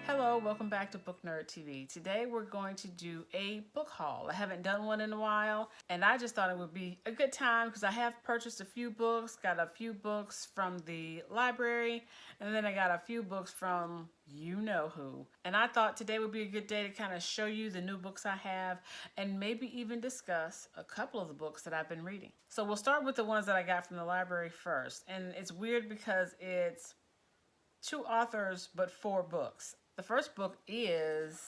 Hello, welcome back to Book Nerd TV. Today we're going to do a book haul. I haven't done one in a while, and I just thought it would be a good time because I have purchased a few books, got a few books from the library, and then I got a few books from you know who. And I thought today would be a good day to kind of show you the new books I have and maybe even discuss a couple of the books that I've been reading. So we'll start with the ones that I got from the library first. And it's weird because it's 2 authors but 4 books. The first book is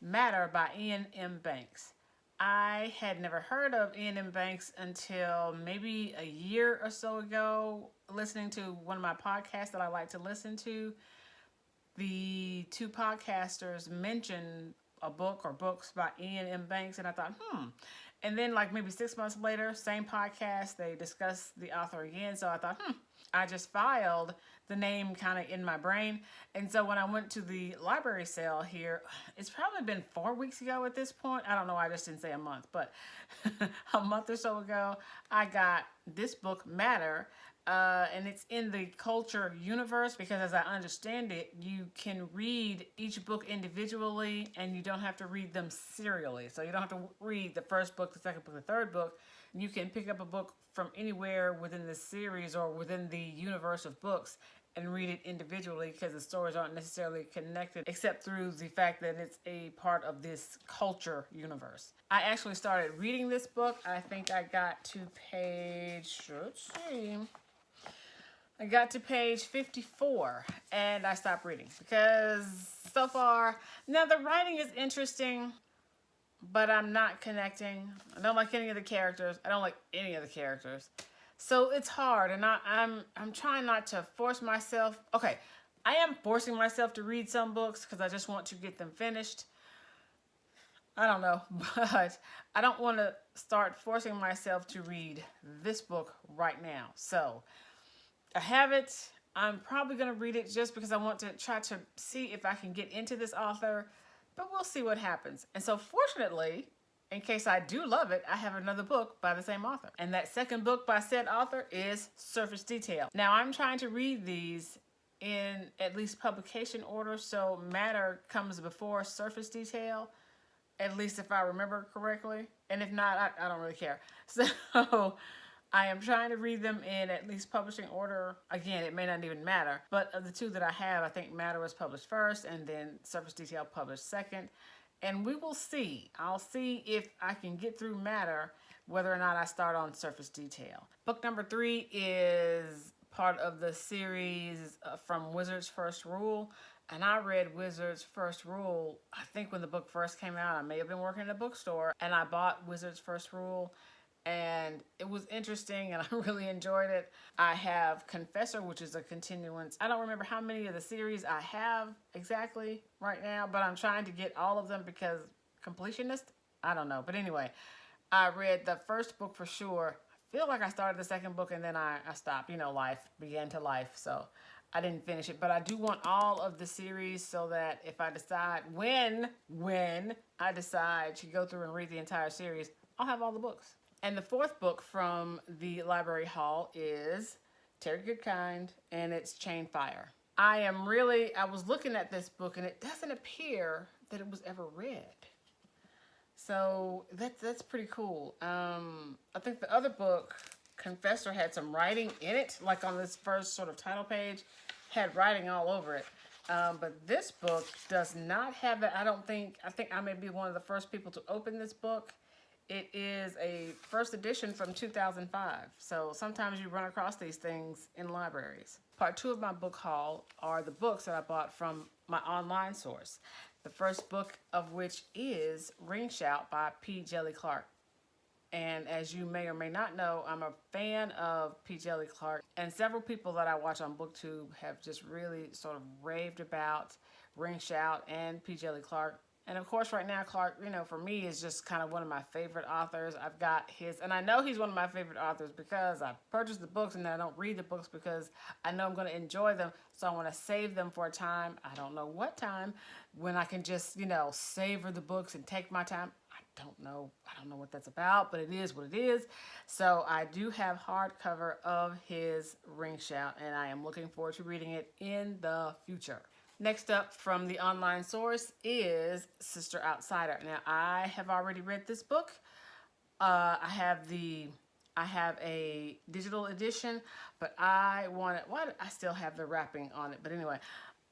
Matter by Iain M. Banks. I had never heard of Iain M. Banks until maybe a year or so ago, listening to one of my podcasts that I like to listen to. The 2 podcasters mentioned a book or books by Iain M. Banks, and I thought, And then like maybe 6 months later, same podcast, they discussed the author again. So I thought, I just filed the name kind of in my brain. And so when I went to the library sale here, it's probably been 4 weeks ago at this point. I don't know, I just didn't say a month, but a month or so ago, I got this book, Matter, and it's in the culture universe because as I understand it, you can read each book individually and you don't have to read them serially. So you don't have to read the first book, the second book, the third book. You can pick up a book from anywhere within the series or within the universe of books and read it individually because the stories aren't necessarily connected except through the fact that it's a part of this culture universe. I actually started reading this book. I think I got to page, let's see, I got to page 54 and I stopped reading because so far, now the writing is interesting, but I'm not connecting. I don't like any of the characters. I don't like any of the characters. So it's hard, and I'm trying not to force myself. Okay, I am forcing myself to read some books because I just want to get them finished. I don't know, but I don't want to start forcing myself to read this book right now. So I have it. I'm probably going to read it just because I want to try to see if I can get into this author, but we'll see what happens. And so fortunately, in case I do love it, I have another book by the same author. And that second book by said author is Surface Detail. Now I'm trying to read these in at least publication order, so Matter comes before Surface Detail, at least if I remember correctly. And if not, I don't really care. So I am trying to read them in at least publishing order. Again, it may not even matter, but of the 2 that I have, I think Matter was published first and then Surface Detail published second. And we will see. I'll see if I can get through Matter, whether or not I start on Surface Detail. Book number 3 is part of the series from Wizard's First Rule. And I read Wizard's First Rule, I think when the book first came out. I may have been working in a bookstore, and I bought Wizard's First Rule. And it was interesting, and I really enjoyed it. I have Confessor, which is a continuance. I don't remember how many of the series I have exactly right now, but I'm trying to get all of them because completionist? I don't know. But anyway, I read the first book for sure. I feel like I started the second book, and then I stopped. You know, life began to life, so I didn't finish it. But I do want all of the series so that if I decide, when I decide to go through and read the entire series, I'll have all the books. And the 4th book from the library haul is Terry Goodkind, and it's ChainFire. I was looking at this book, and it doesn't appear that it was ever read. So that's pretty cool. I think the other book, Confessor, had some writing in it, like on this first sort of title page, had writing all over it. But this book does not have that. I think I may be one of the first people to open this book. It is a first edition from 2005. So sometimes you run across these things in libraries. Part 2 of my book haul are the books that I bought from my online source. The first book of which is Ring Shout by P. Djeli Clark. And as you may or may not know, I'm a fan of P. Djeli Clark. And several people that I watch on BookTube have just really sort of raved about Ring Shout and P. Djeli Clark. And of course, right now, Clark, for me, is just kind of one of my favorite authors. I've got his, and I know he's one of my favorite authors because I purchased the books and then I don't read the books because I know I'm going to enjoy them. So I want to save them for a time. I don't know what time, when I can just, savor the books and take my time. I don't know what that's about, but it is what it is. So I do have hardcover of his Ring Shout, and I am looking forward to reading it in the future. Next up from the online source is Sister Outsider. Now, I have already read this book. I have a digital edition, but I wanted, well, I still have the wrapping on it, but anyway,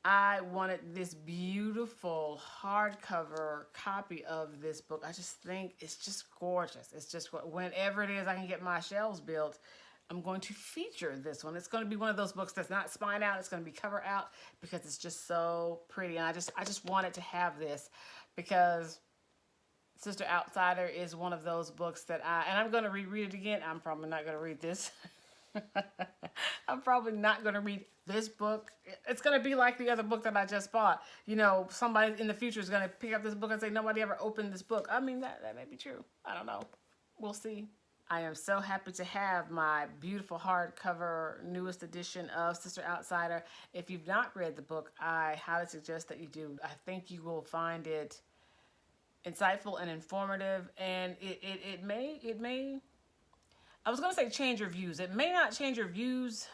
I wanted this beautiful hardcover copy of this book. I just think it's just gorgeous. It's just, whenever it is I can get my shelves built, I'm going to feature this one. It's going to be one of those books that's not spine out. It's going to be cover out because it's just so pretty. And I just wanted to have this because Sister Outsider is one of those books that and I'm going to reread it again. I'm probably not going to read this. I'm probably not going to read this book. It's going to be like the other book that I just bought. You know, somebody in the future is going to pick up this book and say, nobody ever opened this book. I mean, that may be true. I don't know. We'll see. I am so happy to have my beautiful hardcover newest edition of Sister Outsider. If you've not read the book, I highly suggest that you do. I think you will find it insightful and informative, and it may I was going to say change your views. It may not change your views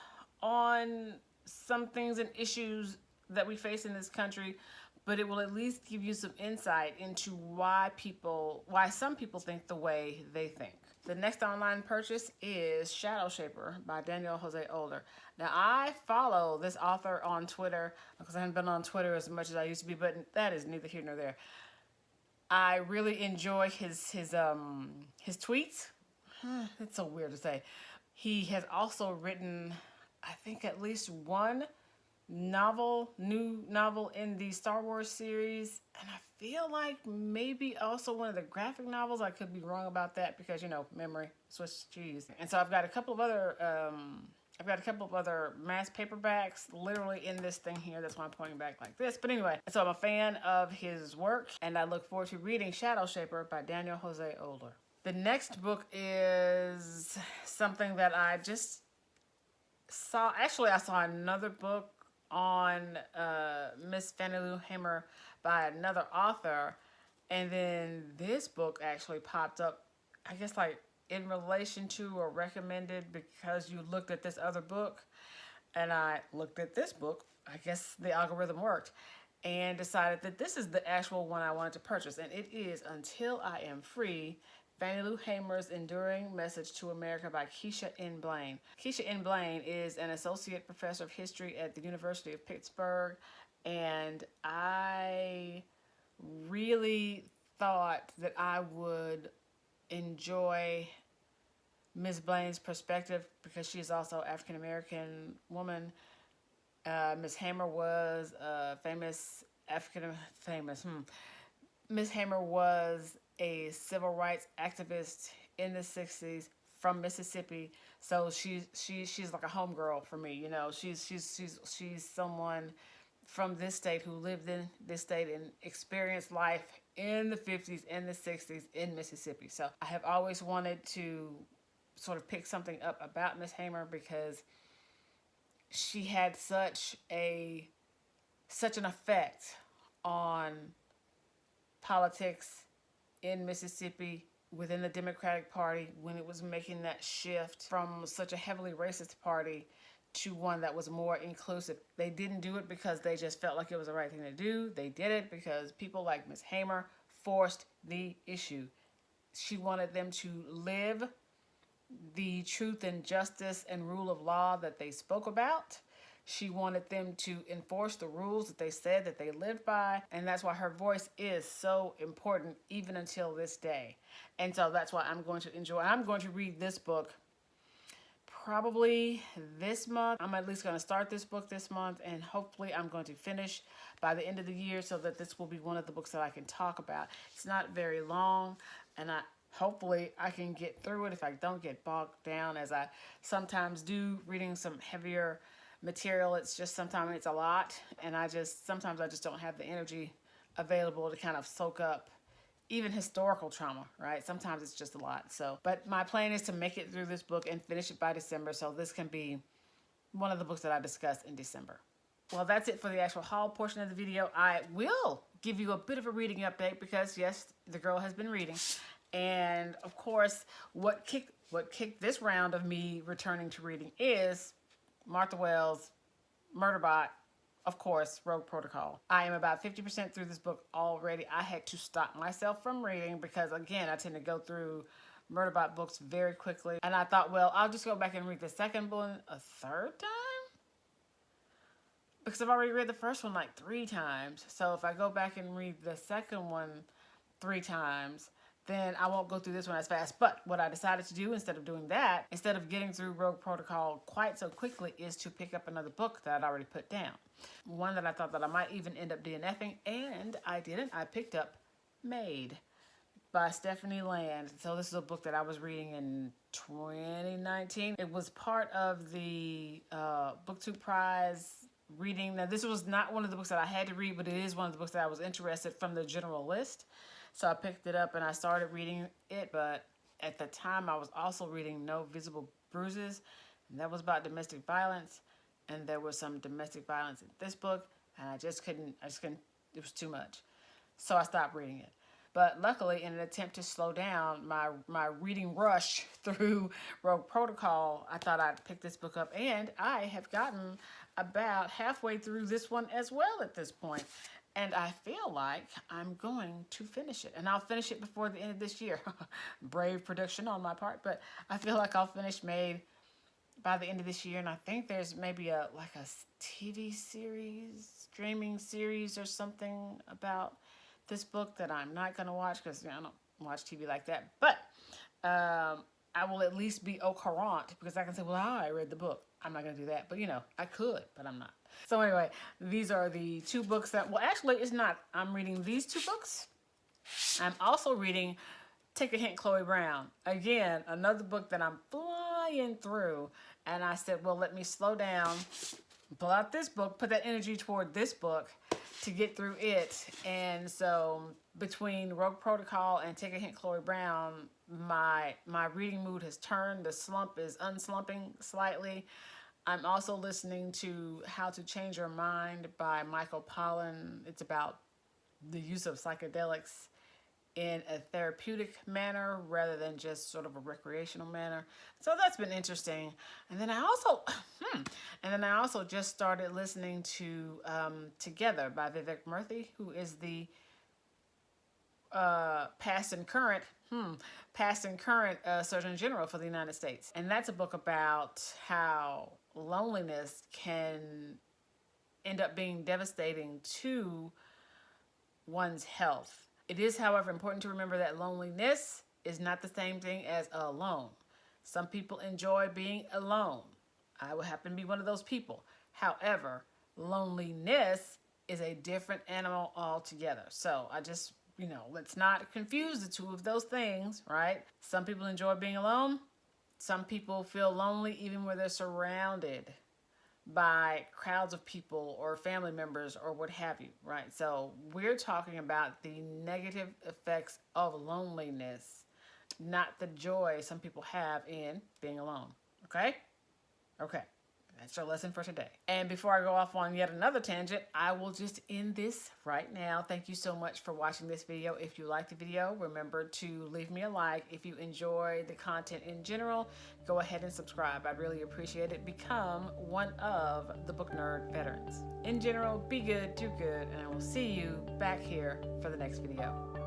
on some things and issues that we face in this country, but it will at least give you some insight into why some people think the way they think. The next online purchase is Shadowshaper by Daniel Jose Audre. Now, I follow this author on Twitter because I haven't been on Twitter as much as I used to be, but that is neither here nor there. I really enjoy his tweets. It's so weird to say. He has also written, I think, at least one new novel in the Star Wars series, and I feel like maybe also one of the graphic novels. I could be wrong about that because, you know, memory, Swiss cheese. And so I've got a couple of other mass paperbacks literally in this thing here. That's why I'm pointing back like this. But anyway, so I'm a fan of his work, and I look forward to reading Shadowshaper by Daniel Jose Audre. The next book is something that I just saw. Actually, I saw another book on Miss Fannie Lou Hamer by another author, and then this book actually popped up, I guess, like in relation to or recommended because you looked at this other book, and I looked at this book. I guess the algorithm worked and decided that this is the actual one I wanted to purchase, and it is Until I Am Free, Fannie Lou Hamer's Enduring Message to America by Keisha N. Blain. Keisha N. Blain is an associate professor of history at the University of Pittsburgh, and I really thought that I would enjoy Ms. Blain's perspective because she is also an African-American woman. Ms. Hamer was Ms. Hamer was a civil rights activist in the 60s from Mississippi, so she's like a homegirl for me. You know, she's someone from this state who lived in this state and experienced life in the 50s and the 60s in Mississippi. So I have always wanted to sort of pick something up about Miss Hamer because she had such an effect on politics in Mississippi within the Democratic Party when it was making that shift from such a heavily racist party to one that was more inclusive. They didn't do it because they just felt like it was the right thing to do. They did it because people like Ms. Hamer forced the issue. She wanted them to live the truth and justice and rule of law that they spoke about. She wanted them to enforce the rules that they said that they lived by, and that's why her voice is so important even until this day. And so that's why I'm going to enjoy. I'm going to read this book probably this month. I'm at least going to start this book this month, and hopefully I'm going to finish by the end of the year so that this will be one of the books that I can talk about. It's not very long, and hopefully I can get through it if I don't get bogged down as I sometimes do reading some heavier material. It's just sometimes it's a lot, and sometimes I just don't have the energy available to kind of soak up even historical trauma, right? Sometimes it's just a lot. So, but my plan is to make it through this book and finish it by December, so this can be one of the books that I discuss in December. Well, that's it for the actual haul portion of the video. I will give you a bit of a reading update because yes, the girl has been reading. And of course, what kicked this round of me returning to reading is Martha Wells' Murderbot of course, Rogue Protocol. I am about 50% through this book already. I had to stop myself from reading because, again, I tend to go through Murderbot books very quickly. And I thought, well, I'll just go back and read the second one a third time? Because I've already read the first one like 3 times. So if I go back and read the second one 3 times, then I won't go through this one as fast. But what I decided to do instead of doing that, instead of getting through Rogue Protocol quite so quickly, is to pick up another book that I'd already put down. One that I thought that I might even end up DNFing, and I didn't. I picked up Made by Stephanie Land. So this is a book that I was reading in 2019. It was part of the BookTube Prize reading. Now, this was not one of the books that I had to read, but it is one of the books that I was interested from the general list. So I picked it up and I started reading it, but at the time I was also reading No Visible Bruises, and that was about domestic violence, and there was some domestic violence in this book, and I just couldn't, it was too much. So I stopped reading it. But luckily, in an attempt to slow down my reading rush through Rogue Protocol, I thought I'd pick this book up, and I have gotten about halfway through this one as well at this point. And I feel like I'm going to finish it. And I'll finish it before the end of this year. Brave prediction on my part. But I feel like I'll finish Made by the end of this year. And I think there's maybe a TV series, streaming series or something about this book that I'm not going to watch because I don't watch TV like that. But I will at least be au courant because I can say, well, I read the book. I'm not going to do that. But, I could, but I'm not. So anyway, these are the 2 books that, well, actually, it's not. I'm reading these 2 books. I'm also reading Take a Hint, Chloe Brown. Again, another book that I'm flying through. And I said, well, let me slow down, pull out this book, put that energy toward this book to get through it. And so between Rogue Protocol and Take a Hint, Chloe Brown, my reading mood has turned. The slump is unslumping slightly. I'm also listening to How to Change Your Mind by Michael Pollan. It's about the use of psychedelics in a therapeutic manner rather than just sort of a recreational manner. So that's been interesting. And then I also just started listening to Together by Vivek Murthy, who is the past and current Surgeon General for the United States. And that's a book about how loneliness can end up being devastating to one's health. It is, however, important to remember that loneliness is not the same thing as alone. Some people enjoy being alone. I would happen to be one of those people. However, loneliness is a different animal altogether. So I just, let's not confuse the 2 of those things, right? Some people enjoy being alone. Some people feel lonely even when they're surrounded by crowds of people or family members or what have you, right? So we're talking about the negative effects of loneliness, not the joy some people have in being alone, okay? Okay. That's our lesson for today. And before I go off on yet another tangent, I will just end this right now. Thank you so much for watching this video. If you liked the video, remember to leave me a like. If you enjoy the content in general, go ahead and subscribe. I'd really appreciate it. Become one of the Book Nerd veterans. In general, be good, do good, and I will see you back here for the next video.